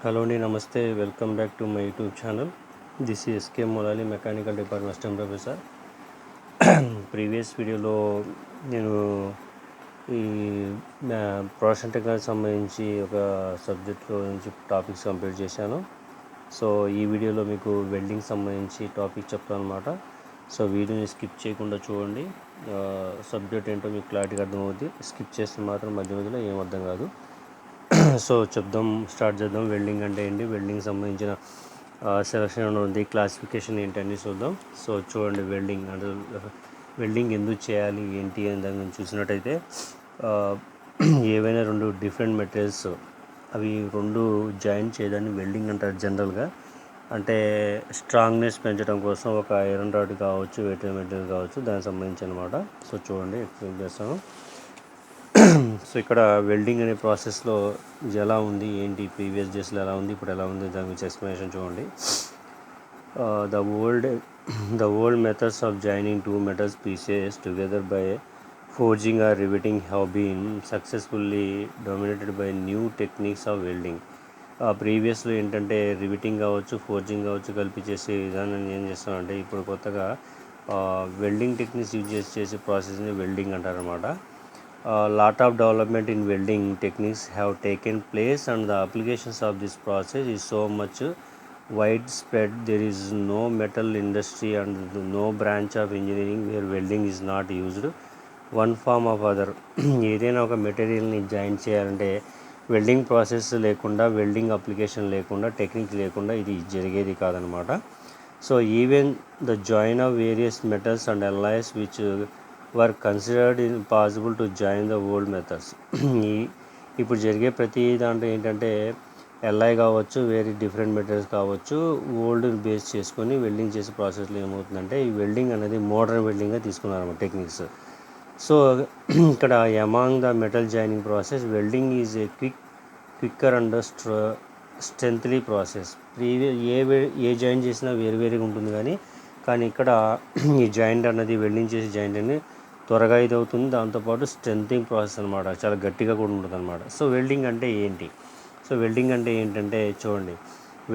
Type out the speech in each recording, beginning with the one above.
Hello అండి, నమస్తే. Welcome back to my YouTube channel. This is S K Molali, mechanical department assistant professor. Previous వీడియోలో నేను ఈ ప్రొడక్షన్ టెక్నాలజీ సంబంధించి ఒక సబ్జెక్ట్లో నుంచి టాపిక్స్ కంప్లీట్ చేశాను. సో ఈ వీడియోలో మీకు వెల్డింగ్ సంబంధించి టాపిక్ చెప్తాను అనమాట. సో వీడియోని స్కిప్ చేయకుండా చూడండి. సబ్జెక్ట్ ఏంటో మీకు క్లారిటీగా అర్థమవుద్ది. స్కిప్ చేస్తే మాత్రం మధ్య మధ్యలో ఏం అర్థం కాదు. సో స్టార్ట్ చేద్దాం. వెల్డింగ్ అంటే ఏంటి, వెల్డింగ్ సంబంధించిన సెలక్షన్ ఉంది, క్లాసిఫికేషన్ ఏంటని చూద్దాం. సో చూడండి, వెల్డింగ్ ఎందుకు చేయాలి ఏంటి అని దాని గురించి చూసినట్టయితే, ఏవైనా రెండు డిఫరెంట్ మెటీరియల్స్ అవి రెండు జాయిన్ చేయడాన్ని వెల్డింగ్ అంటారు జనరల్గా. అంటే స్ట్రాంగ్నెస్ పెంచడం కోసం ఒక ఐరన్ రాడ్ కావచ్చు, వెయిట్ మెటీరియల్ కావచ్చు, దానికి సంబంధించి అనమాట. సో చూడండి, ఎక్స్ప్లెయిన్ చేస్తాను. సో ఇక్కడ వెల్డింగ్ అనే ప్రాసెస్లో ఎలా ఉంది ఏంటి, ప్రీవియస్ డేస్లో ఎలా ఉంది, ఇప్పుడు ఎలా ఉంది, దాని గురించి ఎక్స్ప్లెనేషన్ చూడండి. The old methods of joining two metals pieces together by forging or riveting have been successfully dominated by new techniques of welding. ప్రీవియస్లో ఏంటంటే రివిటింగ్ కావచ్చు, ఫోర్జింగ్ కావచ్చు, కలిపి చేసే విధానాన్ని ఏం చేస్తామంటే ఇప్పుడు కొత్తగా వెల్డింగ్ టెక్నిక్స్ యూజ్ చేసే ప్రాసెస్ని వెల్డింగ్ అంటారనమాట. Lot of development in welding techniques have taken place, and the applications of this process is so much widespread. There is no metal industry and no branch of engineering where welding is not used one form of other. ఏదైనా ఒక మెటీరియల్ని join చేయాలంటే welding process లేకుండా, welding application లేకుండా, technique లేకుండా ఇది జరిగేది కాదనమాట. So even the join of various metals and alloys which were considered impossible to join the old methods. ఇప్పుడు జరిగే ప్రతి దాంట్లో ఏంటంటే ఎల్ఐ కావచ్చు, వేరే డిఫరెంట్ మెటీరియల్స్ కావచ్చు, ఓల్డ్ బేస్ చేసుకొని వెల్డింగ్ చేసే ప్రాసెస్లో ఏమవుతుందంటే ఈ వెల్డింగ్ అనేది మోడర్న్ వెల్డింగ్గా తీసుకున్నారన్నమాట టెక్నిక్స్. సో ఇక్కడ among the metal joining process, welding is a quicker and strengthly process. ఏ జాయిన్ చేసినా వేరుగా ఉంటుంది, కానీ ఇక్కడ ఈ జాయింట్ అన్నది, వెల్డింగ్ చేసే జాయింట్ అనేది త్వరగా ఇది అవుతుంది. దాంతోపాటు స్ట్రెంథింగ్ ప్రాసెస్ అనమాట, చాలా గట్టిగా కూడా ఉంటుంది అనమాట. సో వెల్డింగ్ అంటే ఏంటి? సో వెల్డింగ్ అంటే ఏంటంటే చూడండి,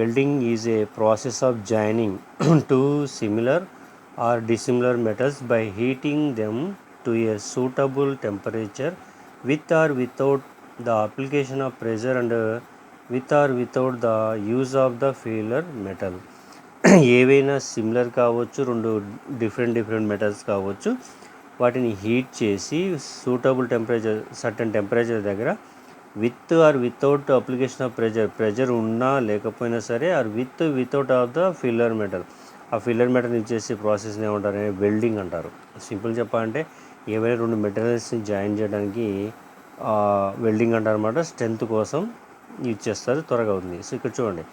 welding is A process of joining two similar or dissimilar metals by heating them to a suitable temperature with or without the application of pressure and with or without the use of the filler metal. ఏవైనా similar కావచ్చు, రెండు different metals కావచ్చు, వాటిని heat చేసి suitable temperature, certain temperature దగ్గర with or without application of pressure ఉన్నా లేకపోయినా సరే, or without of the filler metal, ఆ ఫిల్లర్ మెటల్ ఇచ్చేసి ప్రాసెస్ని ఏమంటారు, వెల్డింగ్ అంటారు. సింపుల్ చెప్పాలంటే ఏవైనా రెండు మెటీరియల్స్ని జాయిన్ చేయడానికి వెల్డింగ్ అంటారు అనమాట. స్ట్రెంత్ కోసం యూజ్ చేస్తారు, త్వరగా అవుతుంది. సో ఇక్కడ చూడండి,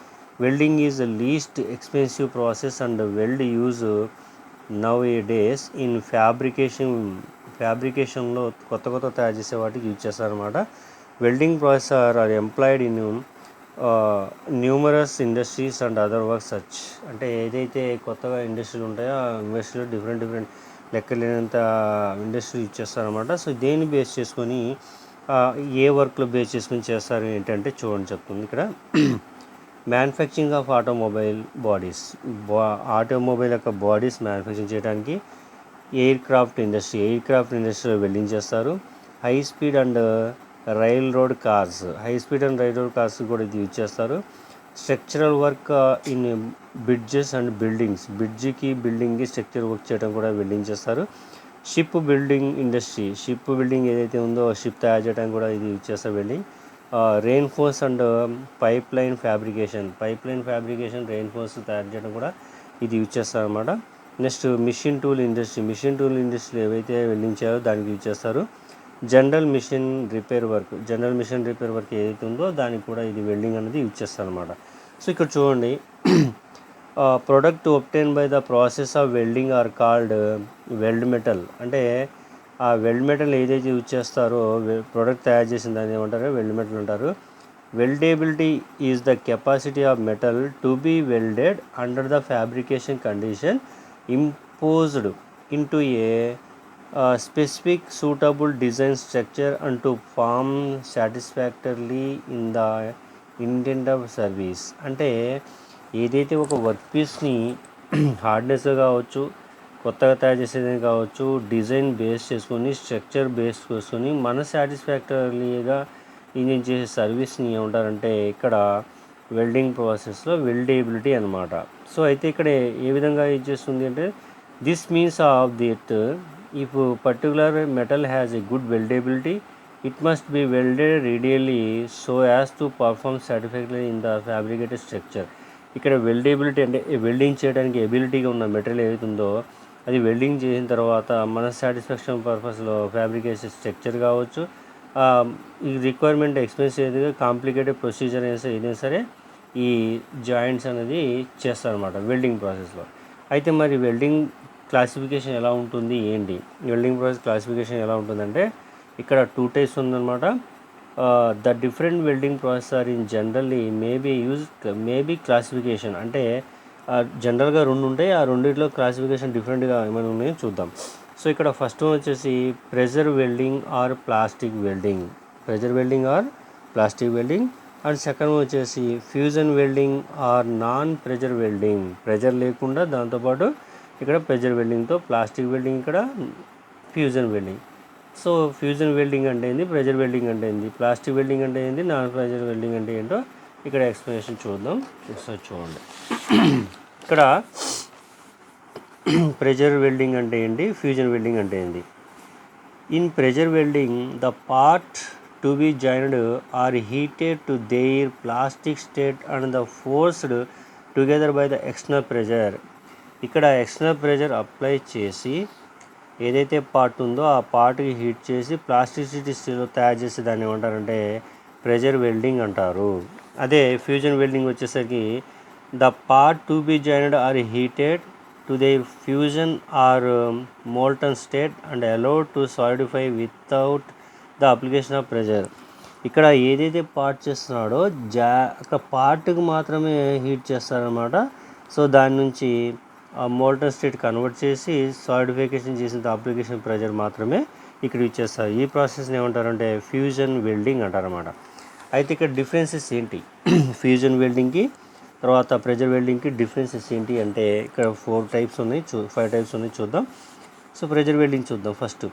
welding is the least expensive process and weld use now a days in ఫ్యాబ్రికేషన్లో కొత్త తయారు చేసే వాటికి యూజ్ చేస్తారనమాట. Welding process are employed in numerous industries and other work such. అంటే ఏదైతే కొత్తగా ఇండస్ట్రీలు ఉంటాయో ఆ ఇండస్ట్రీలో డిఫరెంట్ లెక్కలేనంత ఇండస్ట్రీ యూజ్ చేస్తారనమాట. సో దేన్ని బేస్ చేసుకొని, ఏ వర్క్లో బేస్ చేసుకొని చేస్తారు ఏంటంటే చూడండి, చెప్తుంది ఇక్కడ. Manufacturing of automobile bodies, automobile యొక్క బాడీస్ మ్యానుఫ్యాక్చరింగ్ చేయడానికి ఎయిర్ క్రాఫ్ట్ ఇండస్ట్రీలో వెల్డింగ్ చేస్తారు. High speed and rail road cars కూడా ఇది యూజ్ చేస్తారు. Structural work in bridges and buildings, బిల్డింగ్కి స్ట్రక్చర్ వర్క్ చేయడం కూడా వెల్డింగ్ చేస్తారు. షిప్ బిల్డింగ్ ఏదైతే ఉందో షిప్ తయారు చేయడానికి కూడా ఇది యూజ్ చేస్తారు welding. Reinforce and pipe line fabrication reinforce తయారు చేయడం కూడా ఇది యూజ్ చేస్తారు అనమాట. నెక్స్ట్ మిషన్ టూల్ ఇండస్ట్రీ ఏవైతే వెల్డింగ్ చేయాలో దానికి యూజ్ చేస్తారు. జనరల్ మిషన్ రిపేర్ వర్క్ ఏదైతే ఉందో దానికి కూడా ఇది వెల్డింగ్ అనేది యూజ్ చేస్తారు అనమాట. సో ఇక్కడ చూడండి, product obtain by the process of welding are called weld metal. అంటే ఆ వెల్డ్ మెటల్ ఏదైతే యూజ్ చేస్తారో, ప్రొడక్ట్ తయారు చేసిన దాన్ని ఏమంటారో వెల్డ్ మెటల్ అంటారు. Weldability is the capacity of metal to be welded under the fabrication condition imposed into a specific suitable design structure and to form satisfactorily in the intent of service అంటే ఏదైతే ఒక work పీస్ని hardness కావచ్చు, కొత్తగా తయారు చేసేది కావచ్చు, design base చేసుకొని, స్ట్రక్చర్ బేస్ చేసుకొని మన సాటిస్ఫాక్టరీగా ఇంజన్ చేసే సర్వీస్ని ఏమంటారంటే ఇక్కడ వెల్డింగ్ ప్రాసెస్లో వెల్డేబిలిటీ అనమాట. సో అయితే ఇక్కడ ఏ విధంగా ఇది చేస్తుంది అంటే this means of that if particular metal has a good weldability it must be welded radially so as to perform satisfactory in the fabricated structure. ఇక్కడ వెల్డేబిలిటీ అంటే వెల్డింగ్ చేయడానికి ఎబిలిటీగా ఉన్న మెటీరియల్ ఏదైతుందో అది వెల్డింగ్ చేసిన తర్వాత మన సాటిస్ఫాక్షన్ పర్పస్లో ఫ్యాబ్రికేషన్ స్ట్రక్చర్ కావచ్చు, ఈ రిక్వైర్మెంట్ ఎక్స్పెన్స్ ఏదైతే కాంప్లికేటెడ్ ప్రొసీజర్ ఏదైనా సరే ఈ జాయింట్స్ అనేది చేస్తారనమాట వెల్డింగ్ ప్రాసెస్లో. అయితే మరి వెల్డింగ్ క్లాసిఫికేషన్ ఎలా ఉంటుంది ఏంటి, వెల్డింగ్ ప్రాసెస్ క్లాసిఫికేషన్ ఎలా ఉంటుందంటే ఇక్కడ 2 టైప్స్ ఉందన్నమాట. The different welding process are in generally maybe classification అంటే జనరల్గా 2 ఉంటాయి, ఆ రెండిట్లో క్లాసిఫికేషన్ డిఫరెంట్గా ఏమైనా ఉన్నాయో చూద్దాం. సో ఇక్కడ ఫస్ట్ వచ్చేసి pressure welding or plastic welding, pressure welding or plastic welding. And second వచ్చేసి fusion welding or non pressure welding, pressure లేకుండా దాంతోపాటు ఇక్కడ ప్రెజర్ వెల్డింగ్తో ప్లాస్టిక్ వెల్డింగ్, ఇక్కడ fusion welding. So fusion welding అంటే ఏంది, ప్రెజర్ వెల్డింగ్ అంటే ఏంది, ప్లాస్టిక్ వెల్డింగ్ అంటే ఏంది, నాన్ ప్రెజర్ వెల్డింగ్ అంటే ఏంటో ఇక్కడ ఎక్స్ప్లెనేషన్ చూద్దాం. ఒకసారి చూడండి. ఇక్కడ ప్రెజర్ వెల్డింగ్ అంటే ఏంటి, ఫ్యూజన్ వెల్డింగ్ అంటే ఏంటి. In pressure welding the part to be joined are heated to their plastic state and the forced together by the external pressure. ఇక్కడ ఎక్స్టర్నల్ ప్రెజర్ అప్లై చేసి ఏదైతే పార్ట్ ఉందో ఆ పార్ట్కి హీట్ చేసి ప్లాస్టిసిటీ స్టీల్ తయారు చేసి దాన్ని ఏమంటారంటే ప్రెజర్ వెల్డింగ్ అంటారు. అదే ఫ్యూజన్ వెల్డింగ్ వచ్చేసరికి the part to be joined are heated to their fusion or molten state and allowed to solidify without the application of pressure. ఇక్కడ ఏదైతే పార్ట్ చేస్తున్నాడో ఒక పార్ట్కి మాత్రమే హీట్ చేస్తారనమాట. సో దాని నుంచి మోల్టన్ స్టేట్ కన్వర్ట్ చేసి సాలిడిఫికేషన్ చేసిన అప్లికేషన్ ప్రెజర్ మాత్రమే ఇక్కడ ఇచ్చేస్తారు. ఈ ప్రాసెస్ని ఏమంటారంటే ఫ్యూజన్ వెల్డింగ్ అంటారన్నమాట. అయితే ఇక్కడ డిఫరెన్సెస్ ఏంటి ఫ్యూజన్ వెల్డింగ్కి తర్వాత ప్రెజర్ వెల్డింగ్కి డిఫరెన్సెస్ ఏంటి అంటే ఇక్కడ 5 టైప్స్ ఉన్నాయి చూద్దాం. సో ప్రెజర్ వెల్డింగ్ చూద్దాం. First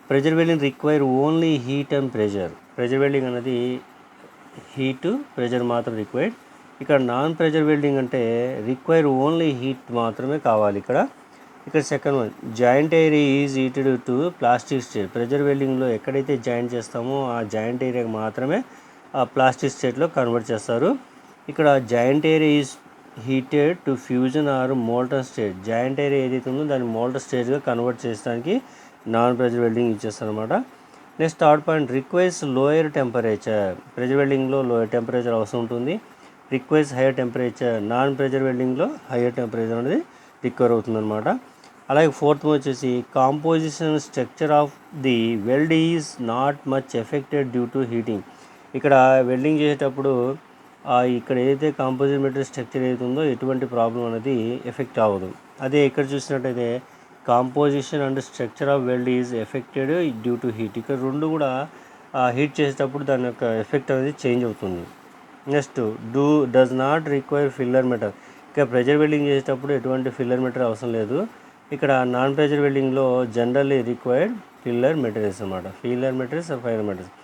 pressure welding require only heat and pressure. Pressure welding అనేది హీటు ప్రెజర్ మాత్రం రిక్వైర్డ్. ఇక్కడ నాన్ ప్రెజర్ వెల్డింగ్ అంటే రిక్వైర్ ఓన్లీ హీట్ మాత్రమే కావాలి. ఇక్కడ second one joint area is heated to plastic state. Pressure వెల్డింగ్లో ఎక్కడైతే జాయింట్ చేస్తామో ఆ జాయింట్ ఏరియాకి మాత్రమే ఆ ప్లాస్టిక్ స్టేట్లో కన్వర్ట్ చేస్తారు. ఇక్కడ joint area is heated to fusion or molten state. Joint area ఏదైతే ఉందో దాన్ని మోల్టన్ స్టేట్గా కన్వర్ట్ చేయడానికి నాన్ ప్రెజర్ వెల్డింగ్ ఇచ్చేస్తారు అనమాట. Next third point requires lower temperature. Pressure వెల్డింగ్లో లోయర్ టెంపరేచర్ అవసరం ఉంటుంది, requires higher temperature. Non pressure వెల్డింగ్లో హైయర్ టెంపరేచర్ అనేది రిక్వైర్ అవుతుందన్నమాట. అలాగే ఫోర్త్ వచ్చేసి composition structure of the weld is not much affected due to heating. ఇక్కడ వెల్డింగ్ చేసేటప్పుడు ఇక్కడ ఏదైతే కాంపోజిట్ మెటీరియల్ స్ట్రక్చర్ ఏదైతే ఉందో ఎటువంటి ప్రాబ్లం అనేది ఎఫెక్ట్ అవ్వదు. అదే ఇక్కడ చూసినట్టయితే composition and structure of wealth is affected due to heat. ఇక్కడ రెండు కూడా హీట్ చేసేటప్పుడు దాని యొక్క ఎఫెక్ట్ అనేది చేంజ్ అవుతుంది. Next does not require filler metal. ఇక ప్రెజర్ వెల్డింగ్ చేసేటప్పుడు ఎటువంటి ఫిల్లర్ మెటీరియల్ అవసరం లేదు. ఇక్కడ నాన్ ప్రెజర్ వెల్డింగ్లో జనరల్లీ రిక్వైర్డ్ ఫిల్లర్ మెటీరియల్స్ అనమాట, filler materials are fire materials.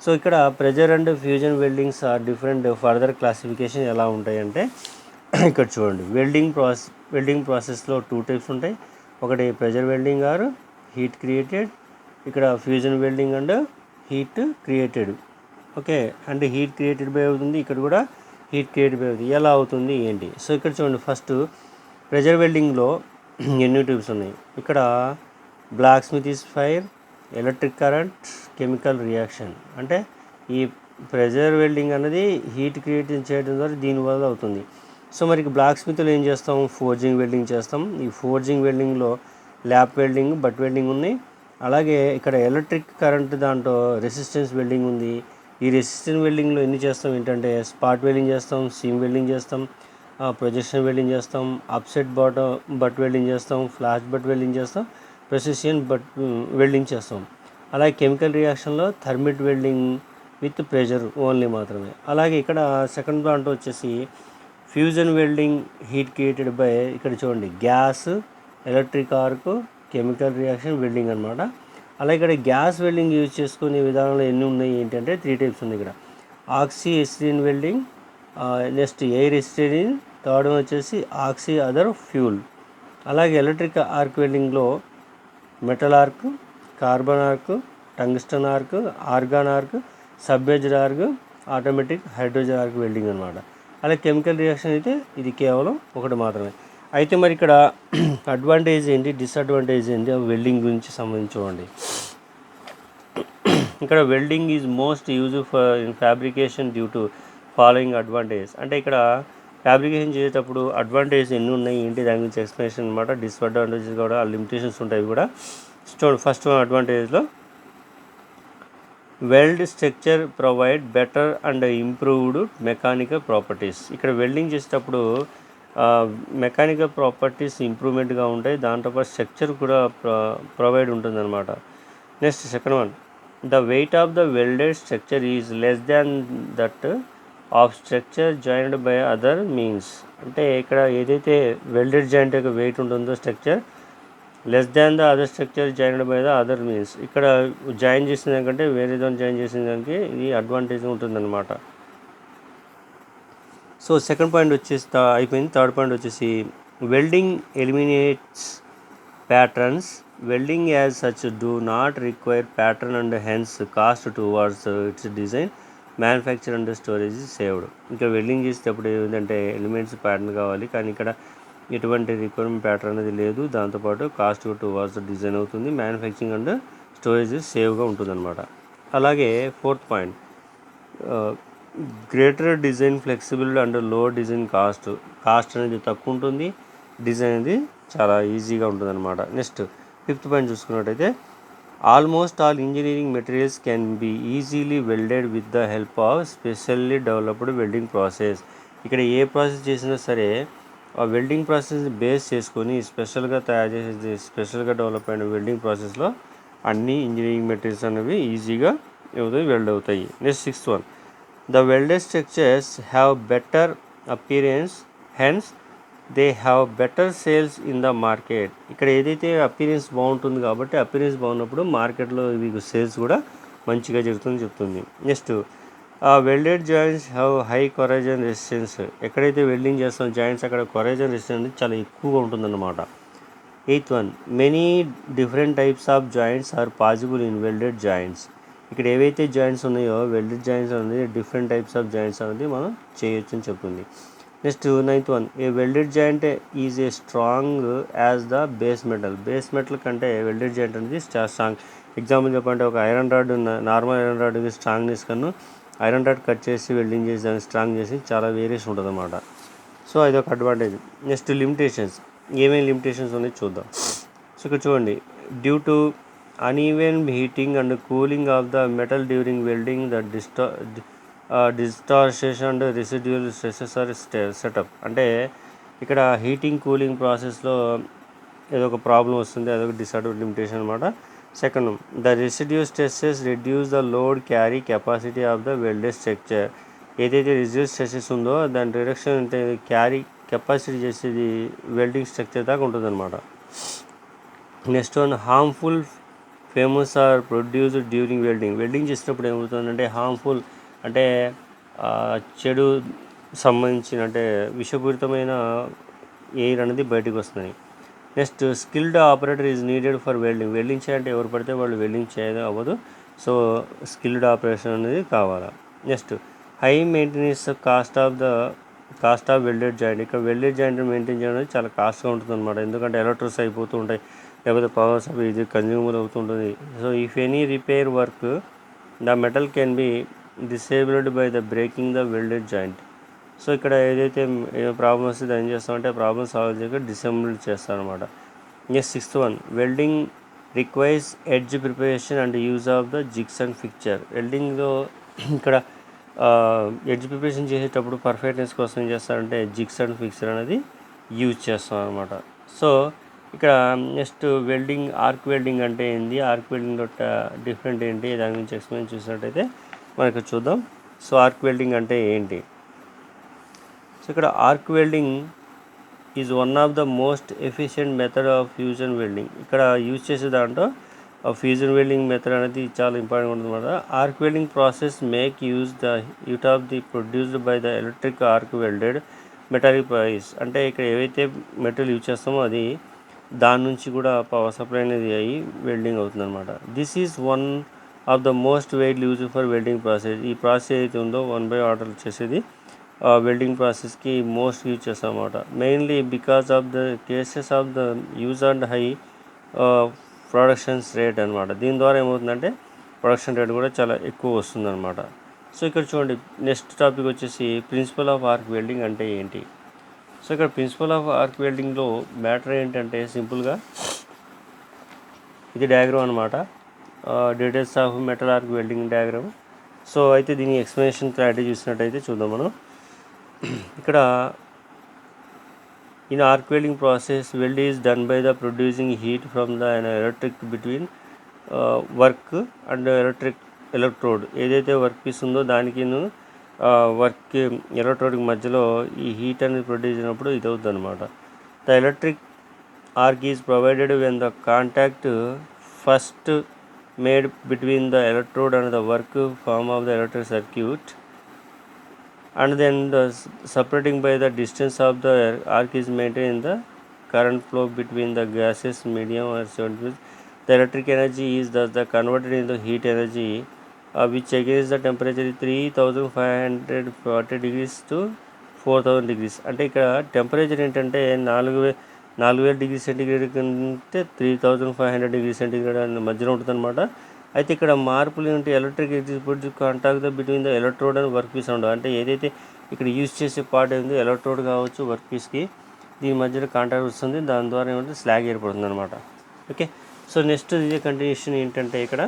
So ఇక్కడ pressure and fusion weldings are different. Further classification ఎలా ఉంటాయంటే ఇక్కడ చూడండి. వెల్డింగ్ ప్రాసెస్లో 2 టైప్స్ ఉంటాయి. ఒకటి pressure welding or heat created, ఇక్కడ fusion welding and heat created. Okay, అంటే హీట్ క్రియేటెడ్ బై అవుతుంది, ఇక్కడ కూడా హీట్ క్రియేటెడ్ బై అవుతుంది. ఎలా అవుతుంది ఏంటి? సో ఇక్కడ చూడండి. ఫస్ట్ ప్రెజర్ వెల్డింగ్లో ఎన్ని ట్యూబ్స్ ఉన్నాయి. ఇక్కడ blacksmith is fire, electric current, chemical reaction. అంటే ఈ ప్రెజర్ వెల్డింగ్ అనేది హీట్ క్రియేట్ చేయడం ద్వారా దీనివల్ల అవుతుంది. సో మరి బ్లాక్ స్మిత్లో ఏం చేస్తాం, ఫోర్జింగ్ వెల్డింగ్ చేస్తాం. ఈ ఫోర్జింగ్ వెల్డింగ్లో ల్యాప్ వెల్డింగ్, బట్ వెల్డింగ్ ఉన్నాయి. అలాగే ఇక్కడ ఎలక్ట్రిక్ కరెంట్ దాంట్లో రెసిస్టెన్స్ వెల్డింగ్ ఉంది. ఈ రెసిస్టెన్స్ వెల్డింగ్లో ఎన్ని చేస్తాం ఏంటంటే స్పాట్ వెల్డింగ్ చేస్తాం, సీమ్ వెల్డింగ్ చేస్తాం, ప్రొజెక్షన్ వెల్డింగ్ చేస్తాం, అప్సెట్ బట్ వెల్డింగ్ చేస్తాం, ఫ్లాష్ బట్ వెల్డింగ్ చేస్తాం, ప్రెసిషన్ బట్ వెల్డింగ్ చేస్తాం. అలాగే కెమికల్ రియాక్షన్లో thermit welding, with pressure only మాత్రమే. అలాగే ఇక్కడ సెకండ్ దాంట్లో వచ్చేసి fusion welding heat created by, ఇక్కడ చూడండి gas, electric arc, chemical reaction, welding అనమాట. అలాగే ఇక్కడ గ్యాస్ వెల్డింగ్ యూజ్ చేసుకునే విధానంలో ఎన్ని ఉన్నాయి ఏంటంటే 3 టైప్స్ ఉంది ఇక్కడ. Oxy acetylene welding, next air acetylene, third one వచ్చేసి ఆక్సీ అదర్ ఫ్యూల్. అలాగే ఎలక్ట్రిక్ ఆర్క్ వెల్డింగ్లో metal arc, carbon arc, tungsten arc, argon arc, submerged arc, automatic hydrogen arc welding అనమాట. అలాగే కెమికల్ రియాక్షన్ అయితే ఇది కేవలం ఒకటి మాత్రమే. అయితే మరి ఇక్కడ అడ్వాంటేజ్ ఏంటి, డిసడ్వాంటేజ్ ఏంటి వెల్డింగ్ గురించి సంబంధించి చూడండి. ఇక్కడ welding is most useful for in fabrication due to following advantage. అంటే ఇక్కడ ఫ్యాబ్రికేషన్ చేసేటప్పుడు అడ్వాంటేజ్ ఎన్ని ఉన్నాయి ఏంటి దాని గురించి ఎక్స్ప్లెనేషన్ అనమాట. డిస్అడ్వాంటేజెస్ కూడా లిమిటేషన్స్ ఉంటాయి కూడా. ఫస్ట్ అడ్వాంటేజ్లో weld structure provide better and improved mechanical properties. ఇక్కడ వెల్డింగ్ చేసేటప్పుడు మెకానికల్ ప్రాపర్టీస్ ఇంప్రూవ్మెంట్గా ఉంటాయి, దాంతోపాటు స్ట్రక్చర్ కూడా ప్రొవైడ్ ఉంటుందన్నమాట. Next second one, the weight of the welded structure is less than that of structure joined by other means. అంటే ఇక్కడ ఏదైతే వెల్డెడ్ జాయింట్ యొక్క వెయిట్ ఉంటుందో structure less than the other structure joined by the other means. ఇక్కడ join చేసిన దానికంటే వేరే దాన్ని జాయిన్ చేసిన దానికి ఇది అడ్వాంటేజ్ ఉంటుందన్నమాట. సో సెకండ్ పాయింట్ వచ్చేసి అయిపోయింది. థర్డ్ పాయింట్ వచ్చేసి welding eliminates patterns. Welding as such do not require pattern and hence cost towards its design, manufacture and storage saved. ఇంకా వెల్డింగ్ చేసేటప్పుడు ఏంటంటే ఎలిమెంట్స్ ప్యాటర్న్ కావాలి, కానీ ఇక్కడ ఎటువంటి రిక్వైర్మెంట్ ప్యాటర్న్ అనేది లేదు. దాంతోపాటు కాస్ట్ టువర్డ్స్ డిజైన్ అవుతుంది, మ్యానుఫ్యాక్చరింగ్ అండ్ స్టోరేజ్ సేవ్గా ఉంటుందన్నమాట. అలాగే fourth point, greater design flexible and లో డిజైన్ కాస్ట్ అనేది తక్కువ ఉంటుంది, డిజైన్ అనేది చాలా ఈజీగా ఉంటుందన్నమాట. నెక్స్ట్ ఫిఫ్త్ పాయింట్ చూసుకున్నట్టయితే almost all engineering materials can be easily welded with the help of specially developed welding process. ఇక్కడ ఏ ప్రాసెస్ చేసినా సరే ఆ వెల్డింగ్ ప్రాసెస్ బేస్ చేసుకొని స్పెషల్గా తయారు చేసే స్పెషల్గా డెవలప్ అయిన వెల్డింగ్ ప్రాసెస్లో అన్ని ఇంజనీరింగ్ మెటీరియల్స్ అనేవి ఈజీగా వెల్డ్ అవుతాయి. Next sixth one, the welded structures have better appearance, hence they have better sales in the market. ఇక్కడ ఏదైతే అపీరెన్స్ బాగుంటుంది కాబట్టి అపీరెన్స్ బాగున్నప్పుడు మార్కెట్లో ఇవి సేల్స్ కూడా మంచిగా జరుగుతుందని చెప్తుంది. Next welded joints have high corrosion resistance. ఎక్కడైతే వెల్డింగ్ చేస్తాం జాయింట్స్ అక్కడ కొరేజన్ రెసిస్టెన్స్ చాలా ఎక్కువగా ఉంటుందన్నమాట. Eighth one, many different types of joints are possible in welded joints. ఇక్కడ ఏవైతే జాయింట్స్ ఉన్నాయో వెల్డెడ్ జాయింట్స్ అనేది డిఫరెంట్ టైప్స్ ఆఫ్ జాయింట్స్ అనేది మనం చేయొచ్చు అని చెప్తుంది. Next ninth one, a welded joint is a strong as the base metal. Base metal కంటే వెల్డెడ్ జాయింట్ అనేది స్ట్రాంగ్. ఎగ్జాంపుల్ చెప్పంటే ఒక iron rod normal iron rod strongness కన్నా ఐరన్ రాడ్ కట్ చేసి వెల్డింగ్ చేసి దాన్ని స్ట్రాంగ్ చేసి చాలా వేరియేషన్ ఉంటుంది అన్నమాట. సో అది ఒక అడ్వాంటేజ్. నెక్స్ట్ లిమిటేషన్స్, ఏమేమి లిమిటేషన్స్ ఉన్నాయి చూద్దాం. సో ఇక్కడ చూడండి, due to uneven heating and cooling of the metal during welding, the distortion and residual stresses are set up. అంటే ఇక్కడ హీటింగ్ కూలింగ్ ప్రాసెస్లో ఏదో ఒక ప్రాబ్లం వస్తుంది, అదొక డిసడ్వాంటేజ్ లిమిటేషన్ అనమాట. Second, the residual stresses reduce the load carry capacity of the welded structure. ఏదైతే residual stresses ఉందో దాని రిడక్షన్ అంటే క్యారీ కెపాసిటీ చేసేది వెల్డింగ్ స్ట్రక్చర్ దాకా ఉంటుందన్నమాట. Next one, harmful famous are produced during welding. Welding చేసినప్పుడు ఏమవుతుందంటే హార్మ్ఫుల్ అంటే చెడు సంబంధించిన అంటే విషపూరితమైన ఎయిర్ అనేది బయటకు వస్తుంది. Next, skilled operator is needed for welding. Welding చేయాలంటే ఎవరు పడితే వాళ్ళు వెల్డింగ్ చేయడం అవ్వదు, సో స్కిల్డ్ ఆపరేషన్ అనేది కావాలి. Next, high maintenance cost of welded joint. ఇక్కడ వెల్డెడ్ జాయింట్ మెయింటైన్ చేయడం అనేది చాలా కాస్ట్గా ఉంటుంది అనమాట, ఎందుకంటే ఎలక్ట్రిక్స్ అయిపోతూ ఉంటాయి, లేకపోతే పవర్ సప్లై ఇది కన్జ్యూమర్ అవుతుంటుంది. So if any repair work the metal can be disabled by the breaking the welded joint. సో ఇక్కడ ఏదైతే ప్రాబ్లమ్ వస్తే దాన్ని చేస్తామంటే ఆ ప్రాబ్లమ్ సాల్వ్ చేయక డిసేబుల్డ్ చేస్తారనమాట. Next sixth one, welding requires edge preparation and use of the jigs and fixture. వెల్డింగ్లో ఇక్కడ ఎడ్జ్ ప్రిపరేషన్ చేసేటప్పుడు పర్ఫెక్ట్నెస్ కోసం ఏం చేస్తారంటే జిగ్స్ అండ్ ఫిక్చర్ అనేది యూజ్ చేస్తాం అనమాట. సో ఇక్కడ నెక్స్ట్ వెల్డింగ్, ఆర్క్ వెల్డింగ్ అంటే ఏంటి, ఆర్క్ వెల్డింగ్ డిఫరెంట్ ఏంటి దాని గురించి ఎక్స్ప్లెయిన్ చూసినట్టయితే మనకి చూద్దాం. సో ఆర్క్ వెల్డింగ్ అంటే ఏంటి? సో ఇక్కడ arc welding is one of the most efficient method of fusion welding. ఇక్కడ యూజ్ చేసే దాంట్లో ఫ్యూజన్ వెల్డింగ్ మెథడ్ అనేది చాలా ఇంపార్టెంట్ ఉంటుంది అనమాట. Arc welding process make use the heat of the produced by the electric arc welded metallic price. అంటే ఇక్కడ ఏవైతే మెటీరియల్ యూజ్ చేస్తామో అది దాని నుంచి కూడా పవర్ సప్లై అనేది అయ్యి వెల్డింగ్ అవుతుంది అనమాట. This is one of the most weight use for welding process. ఈ ప్రాసెస్ ఏదైతే ఉందో 1/order చేసేది వెల్డింగ్ ప్రాసెస్కి మోస్ట్ యూజ్ చేస్తాం అన్నమాట. Mainly because of the cases of the use and high productions rate అనమాట. దీని ద్వారా ఏమవుతుందంటే ప్రొడక్షన్ రేట్ కూడా చాలా ఎక్కువ వస్తుందన్నమాట. సో ఇక్కడ చూడండి, నెక్స్ట్ టాపిక్ వచ్చేసి ప్రిన్సిపల్ ఆఫ్ ఆర్క్ వెల్డింగ్ అంటే ఏంటి. సో ఇక్కడ ప్రిన్సిపల్ ఆఫ్ ఆర్క్ వెల్డింగ్లో మ్యాటర్ ఏంటంటే సింపుల్గా ఇది డయాగ్రామ్ అనమాట, details of metal arc welding diagram. So అయితే దీని ఎక్స్ప్లెనేషన్ క్లారిటీ చూసినట్టయితే చూద్దాం మనం. ఇక్కడ in arc welding process, weld is done by the producing heat from the electric between work and electric electrode. ఏదైతే వర్క్ పీస్ ఉందో దానికి వర్క్ ఎలక్ట్రోడ్కి మధ్యలో ఈ హీట్ అనేది ప్రొడ్యూస్ అయినప్పుడు ఇది అవుతుంది అనమాట. The electric arc is provided when the contact first made between the electrode and the work form of the electric circuit, and then the separating by the distance of the arc is maintained in the current flow between the gases medium or solid. The electric energy is thus converted into heat energy, which against the temperature 3540 degrees to 4000 degrees. అంటే ఇక్కడ temperature ఏంటంటే 4000 degree centigrade కంటే 3500 degree centigrade మధ్యలో ఉంటుంది అనమాట. అయితే ఇక్కడ మార్పులు ఏంటి, electric executive contact between the electrode and work piece ఉండవు. అంటే ఏదైతే ఇక్కడ యూజ్ చేసే పార్ట్ ఏందో ఎలక్ట్రోడ్ కావచ్చు వర్క్ పీస్కి దీని మధ్యలో కాంటాక్ట్ వస్తుంది, దాని ద్వారా ఏమంటే స్లాగ్ ఏర్పడుతుంది అనమాట. ఓకే, సో నెక్స్ట్ ఇదే కంటిన్యూషన్ ఏంటంటే ఇక్కడ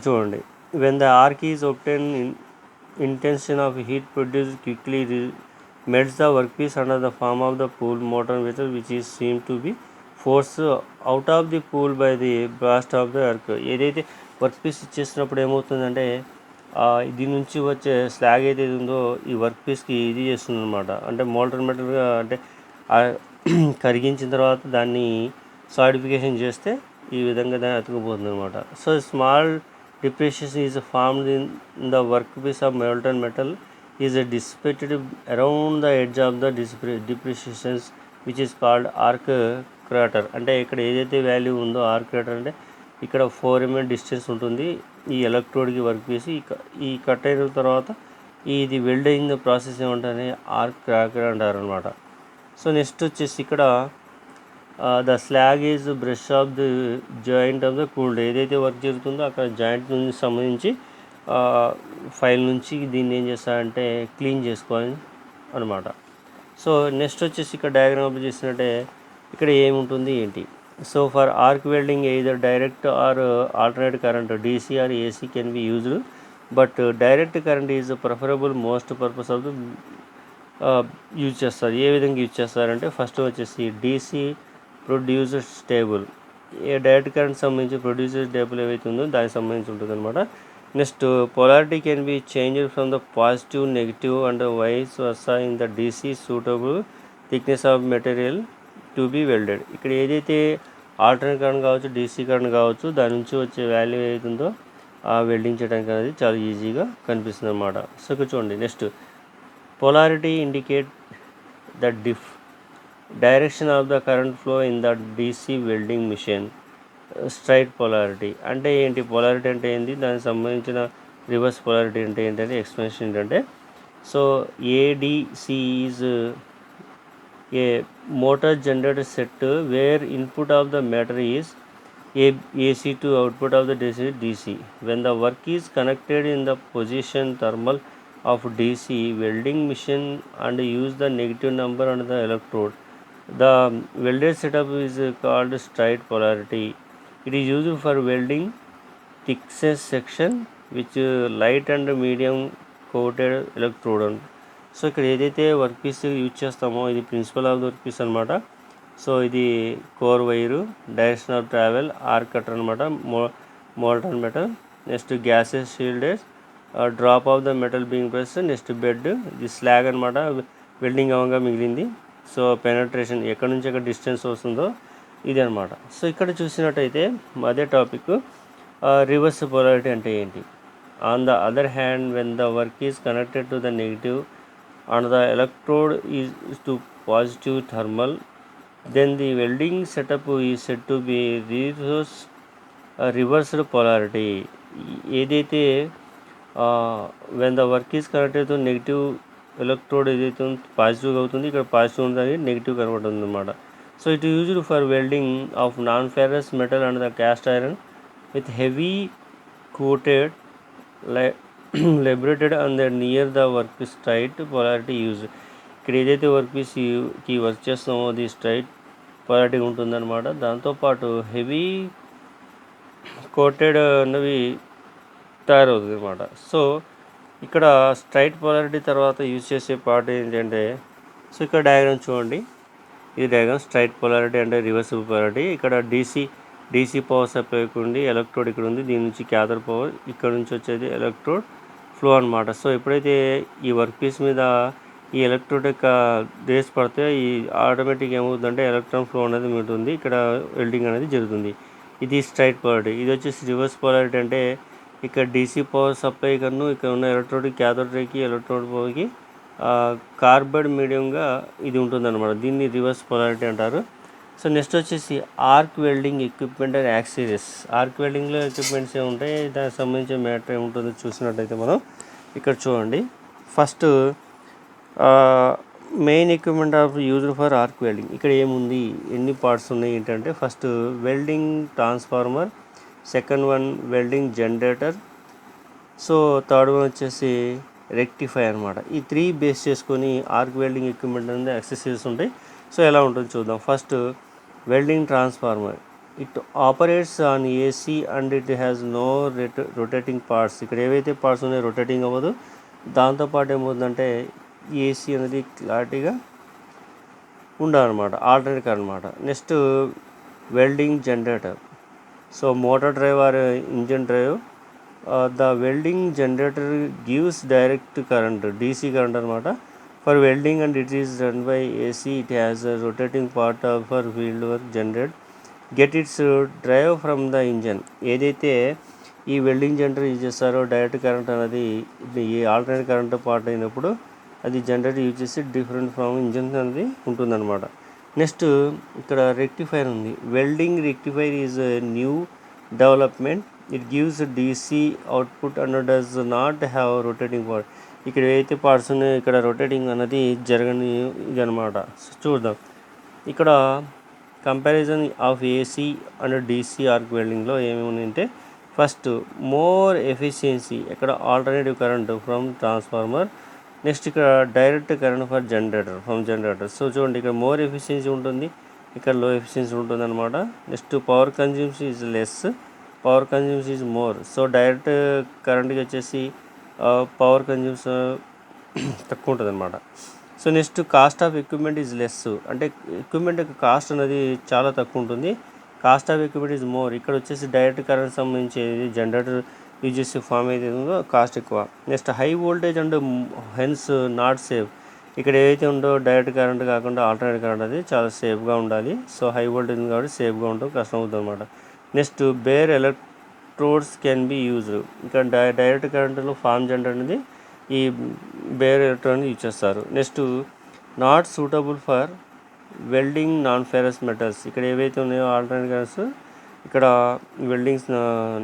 చూడండి, when the arc is obtain intention of heat produce quickly melts the workpiece under the form of the pool motor method, which is seem to be force out of the pool by the blast of the earth. ఏదైతే work piece ఇచ్చేసినప్పుడు ఏమవుతుందంటే దీని నుంచి వచ్చే slag ఏదైతే ఉందో ఈ work పీస్కి ఇది చేస్తుంది అనమాట. అంటే మోల్టర్ మెటల్గా అంటే కరిగించిన తర్వాత దాన్ని సాలిడిఫికేషన్ చేస్తే ఈ విధంగా దాన్ని అతుకుపోతుంది అనమాట. So small depression is formed in the work piece of molten metal is dissipated around the edge of the depreciations, which is called arc crater. అంటే ఇక్కడ ఏదైతే వాల్యూ ఉందో ఆర్క్ క్రాటర్ అంటే ఇక్కడ 4 mm డిస్టెన్స్ ఉంటుంది ఈ ఎలక్ట్రోడ్కి వర్క్ చేసి ఈ కట్ అయిన తర్వాత ఇది వెల్డ్ అయిన ప్రాసెస్ ఏమంటారని ఆర్క్ క్రాటర్ అంటారు అనమాట. సో నెక్స్ట్ వచ్చేసి ఇక్కడ the slag is brush off the joint of the cooled. ఏదైతే వర్క్ జరుగుతుందో అక్కడ జాయింట్ నుంచి సంబంధించి ఫైల్ నుంచి దీన్ని ఏం చేస్తారంటే క్లీన్ చేసుకోవాలి అనమాట. సో నెక్స్ట్ వచ్చేసి ఇక్కడ డయాగ్రామ్ చేసినట్టే ఇక్కడ ఏముంటుంది ఏంటి. So for arc welding either direct or alternate current DC or AC can be used, but direct current is preferable most purpose of the use చేస్తారు. ఏ విధంగా యూజ్ చేస్తారంటే ఫస్ట్ వచ్చేసి డీసీ ప్రొడ్యూసర్ స్టేబుల్, ఏ డైరెక్ట్ కరెంట్ సంబంధించి producer stable ఏవైతే ఉందో దానికి సంబంధించి ఉంటుంది అనమాట. Next polarity can be changed from the positive negative and vice versa in the DC suitable thickness of material to be welded. ఇక్కడ ఏదైతే ఆల్టర్నేట్ కరెంట్ కావచ్చు డీసీ కరెంట్ కావచ్చు దాని నుంచి వచ్చే వాల్యూ ఏదైతుందో ఆ వెల్డింగ్ చేయడానికి అనేది చాలా ఈజీగా కనిపిస్తుంది అనమాట. సో ఇక్కడ చూడండి, next polarity indicate the direction of the current flow in the DC welding machine. Straight polarity అంటే ఏంటి, పొలారిటీ అంటే ఏంటి, దానికి సంబంధించిన రివర్స్ పొలారిటీ అంటే ఏంటంటే ఎక్స్ప్లెనేషన్ ఏంటంటే so ADC is a motor generator set where input of the matter is AC to output of the DC. When the work is connected in the position thermal of DC welding machine and use the negative number on the electrode, the welded setup is called straight polarity. It is used for welding thickness section which light and medium coated electrode. So ఇక్కడ ఏదైతే work piece use చేస్తామో ఇది principle of the work piece అనమాట. So ఇది core wire, direction of travel, arc cutter అనమాట, molten metal, next gases shielded, drop of the metal being press, next bed, ఇది slag అనమాట, welding అవ్వగా మిగిలింది. So penetration ఎక్కడి నుంచి ఎక్కడ డిస్టెన్స్ వస్తుందో ఇది అనమాట. సో ఇక్కడ చూసినట్టయితే అదే టాపిక్, రివర్స్ పొలారిటీ అంటే ఏంటి. On the other hand, when the work is connected to the negative and the electrode is to positive thermal, then the welding setup is said to be reversed polarity. ఏదైతే when the work is connected to negative electrode ఏదైతే పాజిటివ్గా అవుతుంది, ఇక్కడ positive ఉంటుంది, negative కనబడుతుంది అనమాట. So it used for welding of non ferrous metal and the cast iron with heavy coated liberated and near the work straight polarity use. ఇక్కడ ఏదైతే work పీస్కి వర్క్ చేస్తామో అది స్ట్రైట్ పొలారిటీ ఉంటుందన్నమాట. దాంతోపాటు హెవీ కోటెడ్ అన్నవి తయారవుతుంది అనమాట. సో ఇక్కడ స్ట్రైట్ పొలారిటీ తర్వాత యూజ్ చేసే పార్ట్ ఏంటంటే, సో ఇక్కడ డయాగ్రామ్ చూడండి, ఈ డయాగ్రామ్ స్ట్రైట్ పొలారిటీ అంటే రివర్సిబుల్ పొలారిటీ. ఇక్కడ డీసీ పవర్ సప్లై ఉంది, ఎలక్ట్రోడ్ ఇక్కడ ఉంది, దీని నుంచి క్యాథోడ్ పవర్, ఇక్కడ నుంచి వచ్చేది ఎలక్ట్రోడ్ ఫ్లో అనమాట. సో ఎప్పుడైతే ఈ వర్క్ పీస్ మీద ఈ ఎలక్ట్రోడ్ యొక్క రేస్ పడితే ఈ ఆటోమేటిక్ ఏమవుతుందంటే ఎలక్ట్రాన్ ఫ్లో అనేది ఉంటుంది, ఇక్కడ వెల్డింగ్ అనేది జరుగుతుంది. ఇది స్ట్రైట్ పొలారిటీ. ఇది వచ్చేసి రివర్స్ పొలారిటీ అంటే ఇక్కడ డీసీ పవర్ సప్లై కన్నా ఇక్కడ ఉన్న ఎలక్ట్రోడ్ క్యాథోడ్ రేకి ఎలక్ట్రోడ్ పవర్కి కార్బైడ్ మీడియంగా ఇది ఉంటుందన్నమాట. దీన్ని రివర్స్ పొలారిటీ అంటారు. సో నెక్స్ట్ వచ్చేసి arc welding equipment and accessories. Arc వెల్డింగ్లో ఎక్విప్మెంట్స్ ఏముంటాయి, దానికి సంబంధించిన మ్యాటర్ ఏముంటుందో చూసినట్టయితే మనం ఇక్కడ చూడండి. First main equipment of used for arc welding. ఇక్కడ ఏముంది, ఎన్ని పార్ట్స్ ఉన్నాయి ఏంటంటే, first welding transformer, second one welding generator, so third one వచ్చేసి రెక్టిఫై అనమాట. ఈ 3 బేస్ చేసుకొని ఆర్క్ వెల్డింగ్ ఎక్విప్మెంట్ అనేది యాక్సెసరీస్ ఉంటాయి. సో ఎలా ఉంటుందో చూద్దాం. First welding transformer, it operates on AC and it has no rotating parts. ఇక్కడ ఏవైతే పార్ట్స్ ఉన్నాయో రొటేటింగ్ అవ్వదు. దాంతోపాటు ఏమవుతుందంటే ఏసీ అనేది క్లారిటీగా ఉండాలన్నమాట, ఆల్టర్నేట్ అనమాట. Next welding generator, so motor drive or engine drive, the welding generator gives direct current, DC current అనమాట, for welding and it is run by AC. It has a rotating part for field work generate get its drive from the engine. ఏదైతే ఈ welding generator use చేస్తారో direct current అనేది ఈ alternate current part అయినప్పుడు అది generator use చేసి different from engine అనేది ఉంటుందన్నమాట. నెక్స్ట్ ఇక్కడ రెక్టిఫైర్ ఉంది. Welding rectifier is new development. It gives DC output and does not have rotating part. ఇక్కడ ఏదైతే పార్ట్స్ ఉన్నాయో ఇక్కడ రొటేటింగ్ అనేది జరగని ఇది అనమాట. చూద్దాం ఇక్కడ comparison of AC and DC arc వెల్డింగ్లో ఏమేమి ఉన్నాయంటే, ఫస్ట్ మోర్ ఎఫిషియన్సీ, ఇక్కడ alternative current from transformer. Next ఇక్కడ direct current for from generator. So చూడండి ఇక్కడ మోర్ ఎఫిషియన్సీ ఉంటుంది, ఇక్కడ లో ఎఫిషియన్సీ ఉంటుంది అనమాట. Next power consumes is less, power consumes is more. So direct కరెంట్కి వచ్చేసి పవర్ కన్జ్యూమ్స్ తక్కువ ఉంటుంది అనమాట. So next cost of equipment is less, అంటే ఎక్విప్మెంట్ యొక్క కాస్ట్ అనేది చాలా తక్కువ ఉంటుంది. Cost of equipment is more. ఇక్కడ వచ్చేసి డైరెక్ట్ కరెంట్ సంబంధించి జనరేటర్ యూజ్ చేసే ఫామ్ అయితే ఉందో కాస్ట్ ఎక్కువ. Next high voltage and hence not safe. ఇక్కడ ఏదైతే ఉందో డైరెక్ట్ కరెంట్ కాకుండా ఆల్టర్నేట్ కరెంట్ అది చాలా సేఫ్గా ఉండాలి. సో హై వోల్టేజ్ కాబట్టి సేఫ్గా ఉండడం కష్టం అవుతుంది అనమాట. Next bare electrodes can be used. ఇక్కడ డైరెక్ట్ కరెంట్లో ఫామ్ జనరేటర్ అనేది ఈ బేర్ ఎలక్ట్రోడ్ యూజ్ చేస్తారు. Next not suitable for welding non ferrous metals. ఇక్కడ ఏవైతే ఉన్నాయో ఆల్టర్నేట్ కరెంట్స్ ఇక్కడ వెల్డింగ్స్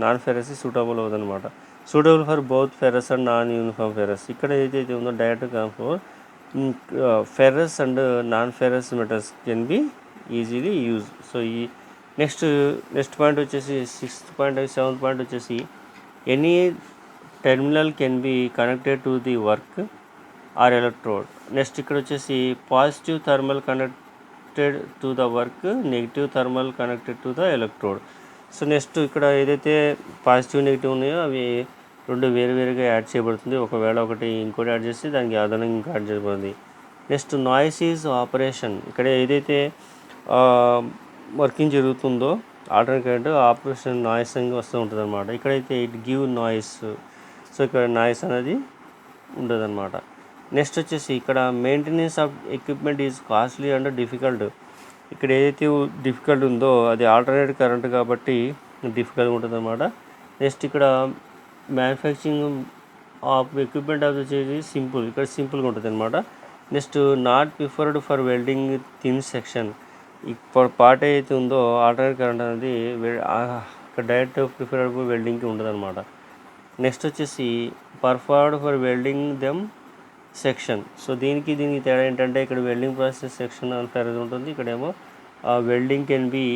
నాన్ ఫెరస్ సూటబుల్ అవుతుంది అనమాట. Suitable for both ferrous and non uniform ferrous. ఇక్కడ ఏదైతే ఉందో direct current ferrous and non ferrous metals can be easily use. So ఈ నెక్స్ట్ పాయింట్ వచ్చేసి 6th పాయింట్ 7th పాయింట్ వచ్చేసి any terminal can be connected to the work or electrode. Next ఇక్కడ వచ్చేసి positive thermal connected to the work, negative thermal connected to the electrode. So next ఇక్కడ ఏదైతే positive negative ఉన్నాయో అవి రెండు వేరువేరుగా add చేయబడుతుంది. ఒకవేళ ఒకటి ఇంకోటి యాడ్ చేస్తే దానికి అదనంగా ఇంకా యాడ్ చేయబడుతుంది. Next noise is operation. ఇక్కడ ఏదైతే వర్కింగ్ జరుగుతుందో ఆల్టర్నేట్ కరెంట్ ఆపరేషన్ నాయిస్ అని వస్తూ ఉంటుంది అనమాట. ఇక్కడైతే ఇట్ గివ్ నాయిస్. సో ఇక్కడ నాయిస్ అనేది ఉండదు అనమాట. నెక్స్ట్ వచ్చేసి ఇక్కడ maintenance of equipment is costly and difficult. ఇక్కడ ఏదైతే డిఫికల్ట్ ఉందో అది ఆల్టర్నేట్ కరెంట్ కాబట్టి డిఫికల్ట్ ఉంటుంది అనమాట. నెక్స్ట్ ఇక్కడ మ్యానుఫ్యాక్చరింగ్ ఆఫ్ ఎక్విప్మెంట్ ఆఫ్ వచ్చేసి సింపుల్, ఇక్కడ సింపుల్గా ఉంటుంది అనమాట. Next not preferred for welding thin section. ఇప్పుడు పార్ట్ ఏదైతే ఉందో ఆల్టర్నేట్ కరెంట్ అనేది ఇక్కడ డైరెక్ట్ ప్రిఫరబుల్ వెల్డింగ్కి ఉండదు అనమాట. నెక్స్ట్ వచ్చేసి preferred for welding them section. So దీనికి తేడా ఏంటంటే ఇక్కడ వెల్డింగ్ ప్రాసెస్ సెక్షన్ అనేది ఉంటుంది, ఇక్కడేమో వెల్డింగ్ కెన్ బి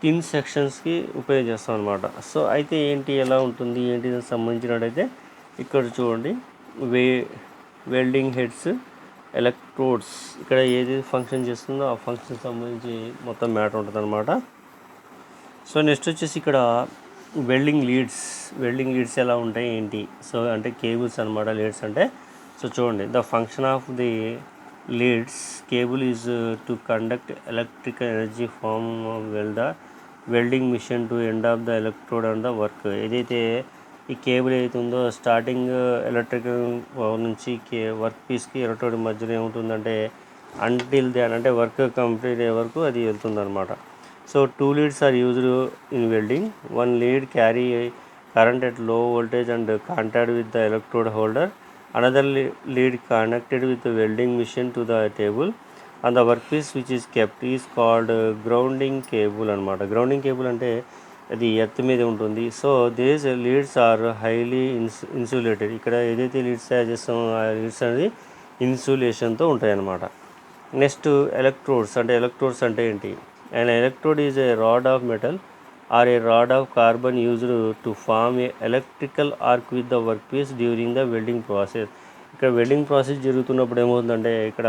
థిన్ సెక్షన్స్కి ఉపయోగిస్తాం అనమాట. సో అయితే ఎలా ఉంటుంది దానికి సంబంధించినట్టయితే ఇక్కడ చూడండి, వెల్డింగ్ హెడ్స్, ఎలక్ట్రోడ్స్, ఇక్కడ ఏది ఫంక్షన్ చేస్తుందో ఆ ఫంక్షన్ సంబంధించి మొత్తం మ్యాటర్ ఉంటుంది అనమాట. సో నెక్స్ట్ వచ్చేసి ఇక్కడ వెల్డింగ్ లీడ్స్ ఎలా ఉంటాయి సో అంటే కేబుల్స్ అనమాట. లీడ్స్ అంటే సో చూడండి, the function of the leads cable is to conduct electrical energy from welding machine to end of the electrode and the work. ఏదైతే ఈ కేబుల్ ఏదైతే ఉందో స్టార్టింగ్ ఎలక్ట్రికల్ నుంచి వర్క్ పీస్కి ఎలక్ట్రోడ్ మధ్యలో ఏముంటుందంటే అంటిల్ అంటే వర్క్ కంప్లీట్ అయ్యే వరకు అది వెళ్తుంది అనమాట. So 2 leads are used in welding. One lead carry current at low voltage and contact with the electrode holder. Another lead connected with the welding machine to the table and the workpiece which is kept is called grounding cable అనమాట. Grounding cable అంటే అది earth మీద ఉంటుంది. So these leads are highly insulated. ఇక్కడ ఏదైతే leads తయారు చేస్తామో ఆ లీడ్స్ అనేది ఇన్సులేషన్తో ఉంటాయి అన్నమాట. నెక్స్ట్ ఎలక్ట్రోడ్స్ అంటే ఏంటి? An electrode is a rod of metal or a rod of carbon used to form a electrical arc with the workpiece during the welding process. ఇక్కడ వెల్డింగ్ ప్రాసెస్ జరుగుతున్నప్పుడు ఏమవుతుందంటే ఇక్కడ